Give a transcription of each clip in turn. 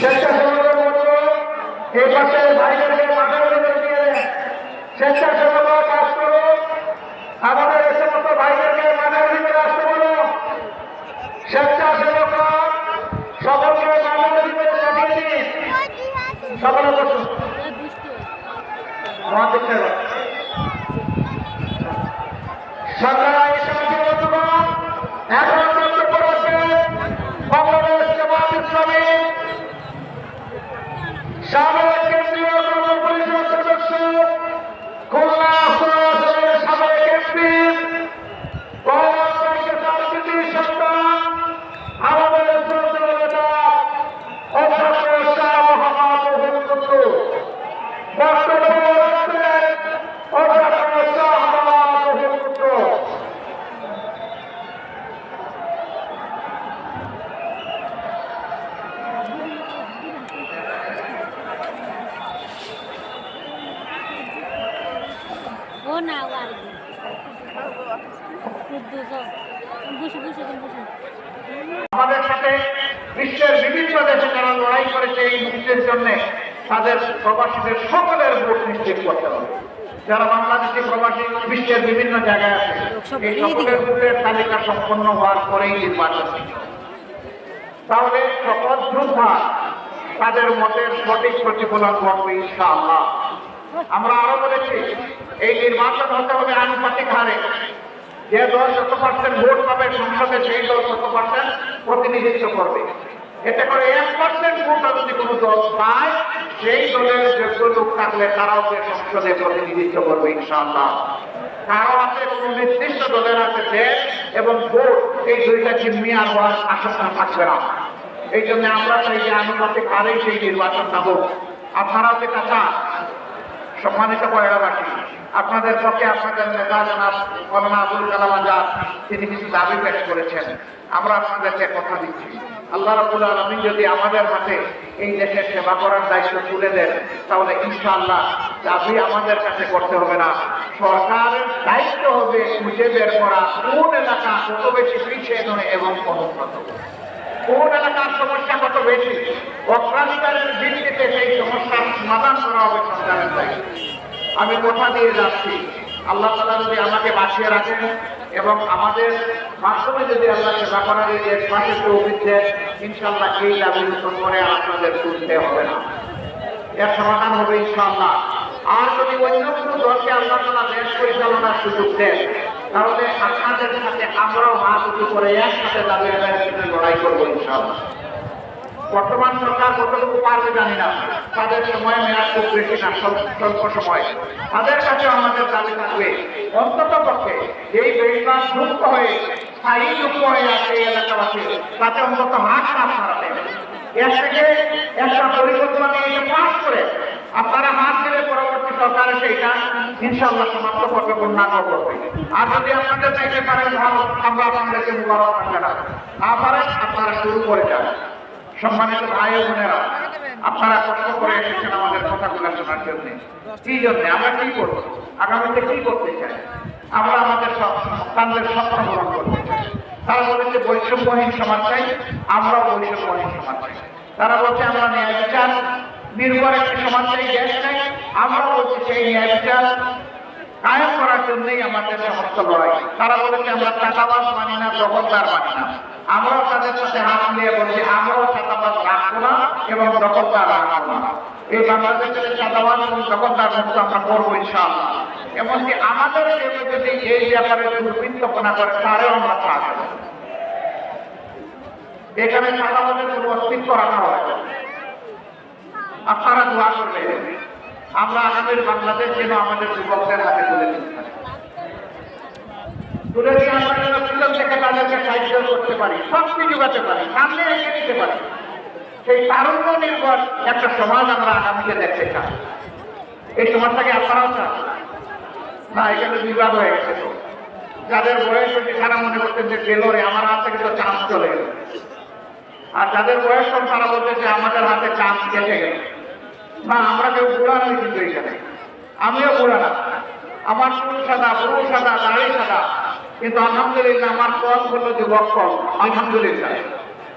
স্বেচ্ছাসেবকের মতো এই পাশে ভাইদেরকে মাঠে দিয়ে দেন। স্বেচ্ছাসেবকরা কাজ করো, আমাদের এ সমস্ত ভাইদেরকে মাঠের ভিতরে আসতে বলো। স্বেচ্ছাসেবকরা সকলকে মাঠের ভিতরে পাঠিয়ে দিন। সকলে বসুন। সরকার এই সমস্ত বন্ধুগণ এখন বক্তব্য রাখবেন বাংলাদেশ জামাত ইসলামী সাবেক কেন্দ্রীয় কর্ম পরিষদ সদস্য, খুলনা আসনের সাবেক এমপি, রাজনীতির সন্তান, আমাদের শ্রদ্ধেয় নেতা অধ্যক্ষ শাহ মোহাম্মদ রফিকুল কুদ্দু বক্তব্য রাখবেন। অধ্যক্ষ শাহ মোহাম্মদ রফিকুল কুদ্দু। আমাদের সাথে বিশ্বের বিভিন্ন দেশে যারা লড়াই করেছে এই মুক্তির জন্য তাদের প্রবাসীদের সকলের ভোট নিশ্চিত করতে হবে। যারা বাংলাদেশি প্রবাসী বিশ্বের বিভিন্ন জায়গায় আছে এই সকলের ভোটের তালিকা সম্পন্ন হওয়ার পরেই নির্বাচন, তাহলে সকল যোদ্ধা তাদের মতের সঠিক প্রতিফলন করবে ইনশাআল্লাহ। আমরা আরো বলেছি এই নির্বাচন হতে হবে আনুপাতিক হারে। যে দল যত পার্সেন্ট ভোট পাবে সংসদে সেই দল তত পার্সেন্ট প্রতিনিধিত্ব করবে। এতে করে 1% ভোট যদি কোনো দল পায় সেই দলের যোগ্য লোক থাকলে তারাও সংসদে প্রতিনিধিত্ব করবে ইনশাআল্লাহ। কারো আছে কোনো নির্দিষ্ট দলের আছে দেশ এবং ভোট, এই দুইটা জিম্মিয়ার হওয়ার আশঙ্কা থাকবে না। এই জন্য আমরা চাই যে আনুপাতিক হারেই সেই নির্বাচনটা হোক। আপনারাও যেটা চান। সম্মানিত পয়রাবাসী, আপনাদের পক্ষে আপনাদের নেতা জনাব মওলানা আবুল কালাম আজাদ তিনি কিছু দাবি পেশ করেছেন। আমরা আপনাদেরকে কথা দিচ্ছি, আল্লাহ রাব্বুল আলামিন যদি আমাদের হাতে এই দেশের সেবা করার দায়িত্ব তুলে দেন তাহলে ইনশাআল্লাহ দাবি আমাদের কাছে করতে হবে না। সরকারের দায়িত্ব হবে খুঁজে বের করা কোন এলাকা কত বেশি পিছিয়ে নয় এবং অনুন্নত, কোন এলাকার সমস্যা কত বেশি, অগ্রাধিকারের ভিত্তিতে সেই সমস্যার সমাধান করা হবে সরকারের দায়িত্ব। আমি কথা দিয়ে যাচ্ছি, আল্লাহ তাআলা যদি আমাকে বাঁচিয়ে রাখেন এবং আমাদের মাধ্যমে যদি আল্লাহ সেবা করার এই দেশবাসী তৌফিক দেন, ইনশাআল্লাহ এই দাবি নতুন করে আপনাদের তুলতে হবে না, এর সমাধান হবে ইনশাআল্লাহ। আর যদি অন্য কোনো দলকে আল্লাহ তাআলা দেশ পরিচালনার সুযোগ দেন, তাহলে আপনাদের সাথে আমরাও হাত উঁচু করে একসাথে দাবি আদায়ের জন্য লড়াই করবো ইনশাআল্লাহ। বর্তমান সরকার কতটুকু পারবে জানি না, তাদের সময় মেয়াদ খুব বেশি না, স্বল্প সময়। তাদের কাছে আমাদের দাবি থাকবে অন্তত পক্ষে এই বেশিরভাগ মুক্ত হয়ে স্থায়ী যুক্ত হয়ে আছে এই এলাকাবাসী, তাতে অন্তত হাত আপনারা দেন। এর থেকে একটা পরিকল্পনা নিয়ে পাস করে আপনারা হাত দিলে পরবর্তী সরকার সেইটা ইনশাআল্লাহ সমাপ্ত করবে, পূর্ণাঙ্গ করবে। আর যদি আপনাদের চাইতে পারেন ভালো, আমরা আপনাদেরকে মুবারক জানাবো। না পারেন আপনারা শুরু করে যান। সম্মানিত ভাই ও বোনেরা, আপনারা কষ্ট করে এসেছেন আমাদের কথাগুলো শোনার জন্য। কি জন্য আমরা কি করবো, আগামীতে কি করতে চাই, আমরা আমাদের সন্তানদের স্বপ্ন পূরণ করতে চাই। তারা বলেছে বৈষম্যহীন সমাজ চাই, আমরাও বৈষম্যহীন সমাজ চাই। তারা বলছে আমরা ন্যায় বিচার নির্ভর একটি সমাজ চাই, দেশ চাই, আমরাও বলছি সেই ন্যায় বিচার কায়েম করার জন্যই আমাদের সমস্ত লড়াই। তারা বলেছে আমরা চাঁদাবাজ মানি না, দখলদার মানি না, আমরাও তাদের সাথে হাত মিলিয়ে বলছি আমরাও চাঁদাবাজ রাখবো না এবং দখলদার রাখবো না। এই বাংলাদেশের চাঁদাবাজ এবং দখলদার মুক্ত আমরা করবো ইনশাআল্লাহ। এমনকি আমাদের যদি এই ব্যাপারে দুর্বৃত্তপনা করে তারেও আমরা থাকবো। এখানে চাঁদাবাজের কোনো অস্তিত্ব রাখা হয়। আপনারা দোয়া করবেন আমরা আগামীর বাংলাদেশ যেন আমাদের যুবকদের হাতে তুলে দিতে পারি, তুলে দিয়ে আমরা যেন পিছন থেকে তাদেরকে সাহায্য করতে পারি, শক্তি যোগাতে পারি, সামনে এগিয়ে দিতে পারি। সেই তারুণ্য নির্ভর একটা সমাজ আমরা আগামীতে দেখতে চাই। এই সমাজটাকে আপনারাও চান না? এখানে বিবাদ হয়ে গেছে তো, যাদের বয়স হয়েছে তারা মনে করতেন যে গেলোরে আমার হাত থেকে তো চান্স চলে গেল, আর যাদের বয়স কম তারা বলতেছে আমাদের হাতে চান্স কেটে গেল। না, আমরা কেউ বুড়া নই, কিন্তু এখানে আমিও বুড়া না, আমার চুল সাদা, পুরো সাদা, দাড়ি সাদা, কিন্তু আলহামদুলিল্লাহ আমার কম হলো যুবক কম, আলহামদুলিল্লাহ।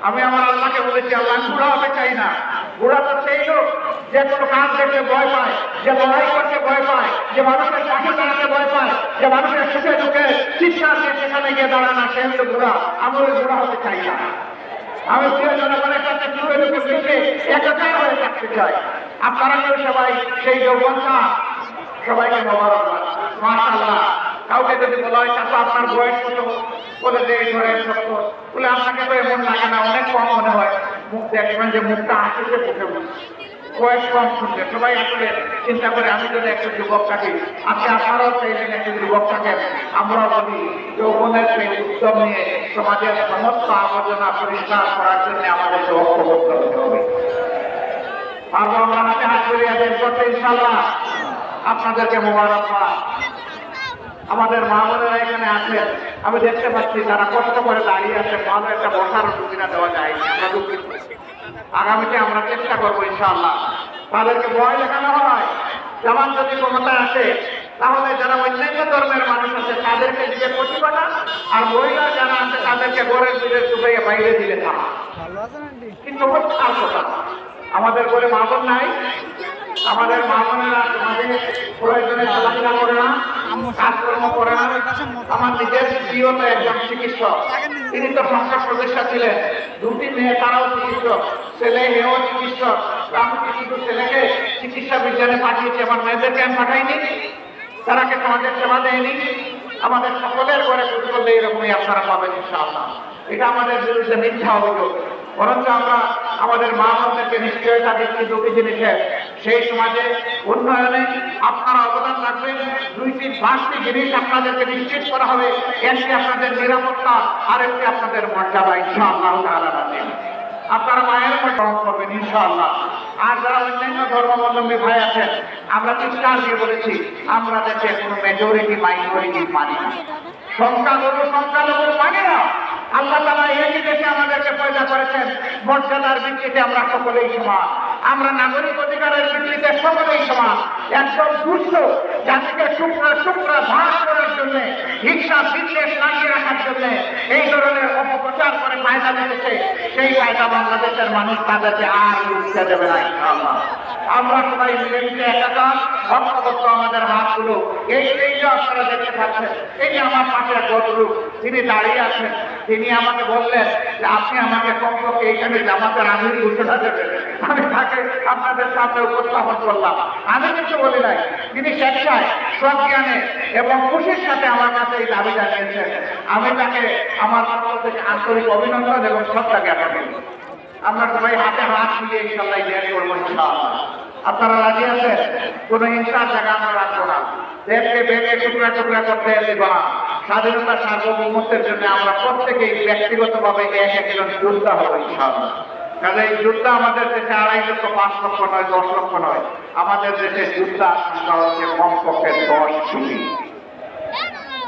আমি আমার আল্লাহকে বলেছি আল্লাহ আমি বুড়া হতে চাই না। বুড়া তো সেই লোক যে কোনো কাজ দেখতে ভয় পায়, যে লড়াই করতে ভয় পায়, যে মানুষের পাশে দাঁড়াতে ভয় পায়, যে মানুষের সুখে দুঃখে চিৎকার দিয়ে সেখানে গিয়ে দাঁড়ানো, সে হলো বুড়া। আমি ওই বুড়া হতে চাই না। আমি প্রিয় জনগণের কাছে সুখে দুঃখে মিশে একাকার হয়ে থাকতে চাই। আপনারা কেউ সবাই সেই যৌবনটা সবাইকে মোবারকবাদ, মাশাআল্লাহ। কাউকে যদি বলা হয় চাচা আপনার বয়স কত, বলে যে ধরে 70, বলে আপনাকে তো এমন লাগে না, অনেক কম মনে হয়। মুখ দেখবেন যে মুখটা হাসিতে ফুটে বয়স কম শুনবে। সবাই আসলে চিন্তা করে আমি যদি একটা যুবক থাকি, আজকে আপনারাও চাইলেন একটা যুবক থাকেন, আমরাও বলি যৌবনের সেই উদ্যম নিয়ে সমাজের সমস্ত আবর্জনা পরিষ্কার করার জন্য আমাদেরকে ঐক্যবদ্ধ হতে হবে। আর আমরা হাতে হাত ধরিয়ে বের করতে ইনশাআল্লাহ। আপনাদেরকে মোবারকবাদ। আমাদের মা বোনেরা এখানে আছেন, আমি দেখতে পাচ্ছি তারা কষ্ট করে দাঁড়িয়ে আছে, ভালো একটা বসার সুবিধা দেওয়া যায়। আমরা দুঃখিত, আগামীতে আমরা চেষ্টা করবো ইনশাআল্লাহ। তাদেরকে ভয় দেখানো হয়, যেমন যদি ক্ষমতায় আসে তাহলে যারা অন্যান্য ধর্মের মানুষ আছে তাদেরকে দিকে প্রতিবাদা, আর মহিলা যারা আছে তাদেরকে ঘরের দিকে চুপাইয়ে বাইরে দিলে থাকা। কিন্তু আর কথা, আমাদের ঘরে মা বোন নাই, আমাদের মা বোনেরা প্রয়োজনে চলাফেরা করে না, কাজকর্ম করে না। আমার নিজের প্রিয় তো একজন চিকিৎসক, তিনি তো সংসদ সদস্য ছিলেন, দুটি মেয়ে তারাও চিকিৎসক, ছেলে মেয়েও চিকিৎসক। আমি কি শুধু ছেলেকে চিকিৎসা বিজ্ঞানে পাঠিয়েছি, আমার মেয়েদেরকে আমি পাঠাইনি? তারাকে সমাজের সেবা দেয়নি? আমাদের সকলের ঘরে করলে এরকমই আপনারা পাবেন ইনশাআল্লাহ। এটা আমাদের বিরুদ্ধে মিথ্যা অভিযোগ। বরঞ্চ আমরা আমাদের মা বোনদেরকে নিশ্চয়তা দিচ্ছি দুটি জিনিসের, সেই সমাজে উন্নয়নে আপনারা অবদান রাখবেন। দুইটি পাঁচটি জিনিস আপনাদেরকে নিশ্চিত করা হবে, একটি আপনাদের নিরাপত্তা, আরেকটি আপনাদের মর্যাদা ইনশাআল্লাহ তাআলা রাখবেন। আপনারা মায়ের উপর গ্রহণ করবেন ইনশাআল্লাহ। আর যারা অন্যান্য ধর্মাবলম্বী ভাই আছেন, আমরা চিৎকার দিয়ে বলেছি আমরা দেশে কোনো মেজরিটি মাইনরিটি মানি না, সংখ্যালঘু মানি না। আল্লাহ তাআলা এই দেশে আমাদেরকে পয়দা করেছেন মর্যাদার ভিত্তিতে আমরা সকলেই সমান, আমরা নাগরিক অধিকারের ভিত্তিতে সকলেই সমান। একদম দুষ্ট জাতিকে টুকরা টুকরা ভাগ করার জন্য, হিংসা বিদ্বেষ লাগিয়ে রাখার জন্য এই ধরনের অপপ্রচার করে ফায়দা নিতেছে, সেই ফায়দা বাংলাদেশের মানুষ তাদেরকে আর দিতে দেবে না ইনশাআল্লাহ। আমরা সবাই মিলেমিশে একাকার ঐক্যবদ্ধ আমাদের হাতগুলো এই যে আপনারা দেখতে পাচ্ছেন, এই যে আমার পাশে গতরূপ তিনি দাঁড়িয়ে আছেন, তিনি আমাকে বললেন যে আপনি আমাকে কমপক্ষে এইখানে জামাতের আমির ঘোষণা দেবেন। আমি তাকে আপনাদের সামনে উপস্থাপন করলাম। আমি কিছু বলি নাই, তিনি স্বেচ্ছায় সজ্ঞানে এবং খুশির সাথে আমার কাছে এই দাবি জানিয়েছেন। আমি তাকে আমার পক্ষ থেকে আন্তরিক অভিনন্দন এবং শ্রদ্ধা জ্ঞাপন করি। আমরা সবাই হাতে হাত মিলিয়ে ইনশাআল্লাহ জেদ করবো ইনশাআল্লাহ। আপনারা রাজি আছেন? কোন হিংসার জায়গা আমরা রাখবো না, দেশকে ভেঙে টুকরা টুকরা করতে দেব না। স্বাধীনতা সার্বভৌমত্বের জন্য আমরা প্রত্যেকেই ব্যক্তিগতভাবে এক একজন যোদ্ধা হবো ইনশাআল্লাহ। কাজে এই যুদ্ধ আমাদের দেশে 2.5 লক্ষ 5 লক্ষ নয়, 10 লক্ষ নয়, আমাদের দেশে যুদ্ধ সংখ্যা হচ্ছে কমপক্ষে 10 কোটি।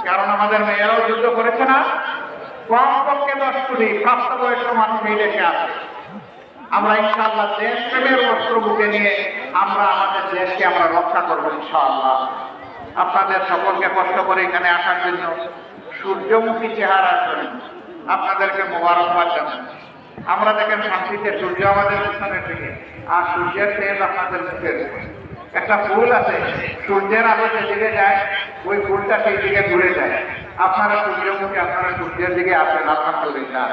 কারণ আমাদের মেয়েরাও যুদ্ধ করেছে না, কমপক্ষে 10 কোটি প্রাপ্তবয়স্ক মানুষ এই দেশে আছে। আমরা ইনশাআল্লাহ দেশপ্রেমের অস্ত্র বুকে নিয়ে আমরা আমাদের দেশকে আমরা রক্ষা করবো ইনশাআল্লাহ। আপনাদের সকলকে কষ্ট করে এখানে আসার জন্য, সূর্যমুখী চেহারার জন্য আপনাদেরকে মোবারকবাদ জানাই। আমরা দেখেন শান্তিতে সূর্য আমাদের পিছনের দিকে, আর সূর্যের তেজ আপনাদের মুখের একটা ফুল আছে, সূর্যের আলো যেদিকে যায় ওই ফুলটা সেই দিকে ঘুরে যায়। আপনারা সূর্যমুখী, আপনারা সূর্যের দিকে আসেন আলহামদুলিল্লাহ।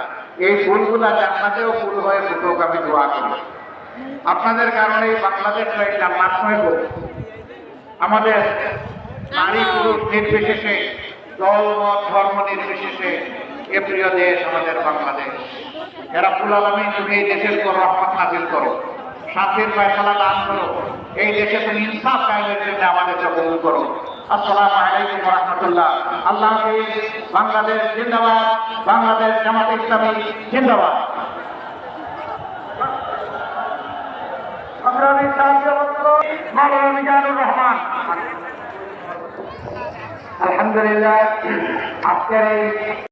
এই ফুলগুলা জান্নাতেও ফুল হয়ে ফুটুক আমি দোয়া করি। আপনাদের কারণে এই বাংলাদেশ জান্নাতময় হোক। আমাদের নারী পুরুষ নির্বিশেষে, দল মত ধর্ম নির্বিশেষে এ প্রিয় দেশ আমাদের বাংলাদেশ। রাব্বুল আলামিন তুমি এই দেশের উপর রহমত নাযিল করো, শান্তির ফয়সালা দান করো। এই দেশে তুমি ইনসাফ কায়েমের জন্য আমাদেরকে কবুল করো। আসসালামু আলাইকুম ওয়া রাহমাতুল্লাহ। আল্লাহ হাফেজ। বাংলাদেশ জিন্দাবাদ, বাংলাদেশ জামাতে ইসলামী জিন্দাবাদ। মাওলানা মিজানুর রহমান। আলহামদুলিল্লাহ আজকের এই